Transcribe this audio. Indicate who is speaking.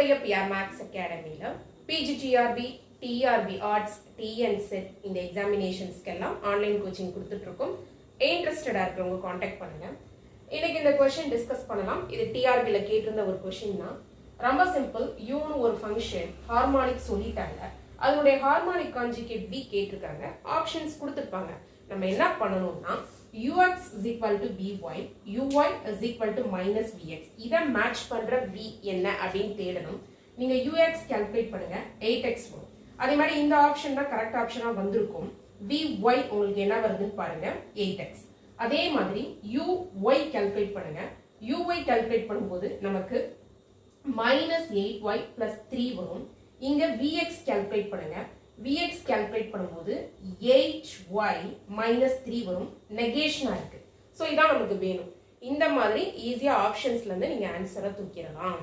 Speaker 1: நம்முடைய PR maths அகாடமியில் PGTRB, TRP arts, TNSET இந்த எக்ஸாமினேஷன்ஸ்க்கெல்லாம் ஆன்லைன் கோச்சிங் கொடுத்துட்ருக்கோம். இன்ட்ரெஸ்டடாக இருக்கிறவங்க காண்டாக்ட் பண்ணுங்க. இன்னைக்கு இந்த கொஸ்டின் டிஸ்கஸ் பண்ணலாம். இது டிஆர்பியில் கேட்டிருந்த ஒரு கொஸ்டின் தான். ரொம்ப சிம்பிள். யூன்னு ஒரு ஃபங்க்ஷன் ஹார்மானிக் சொல்லிட்டாங்க. அதனுடைய ஹார்மானிக் கான்ஜுகேட் வி கேட்டிருக்காங்க. ஆப்ஷன்ஸ் கொடுத்துருப்பாங்க. நம்ம என்ன பண்ணணும்னா ux is equal to by, uy is equal to minus vx. இதை மேட்ச் பண்ற v என்ன அப்படின்னு தேடணும். நீங்க ux கால்குலேட் பண்ணுங்க, 8x வரும். அதே மாதிரி இந்த ஆப்ஷன் தான் கரெக்ட் ஆப்ஷனா வந்திருக்கும். vy உங்களுக்கு என்ன வருதுன்னு பாருங்க, 8x. அதே மாதிரி uy கால்குலேட் பண்ணுங்க. uy கால்குலேட் பண்ணும்போது நமக்கு minus 8y plus 3 வரும். இங்க vx கால்குலேட் பண்ணுங்க. vx கால்குலேட் பண்ணும்போது 8y minus 3 வரும். நெகேஷனா இருக்கு. ஸோ இதான் நமக்கு வேணும். இந்த மாதிரி ஈஸியா ஆப்ஷன்ஸ்ல இருந்து நீங்க ஆன்சரை தூக்கிடலாம்.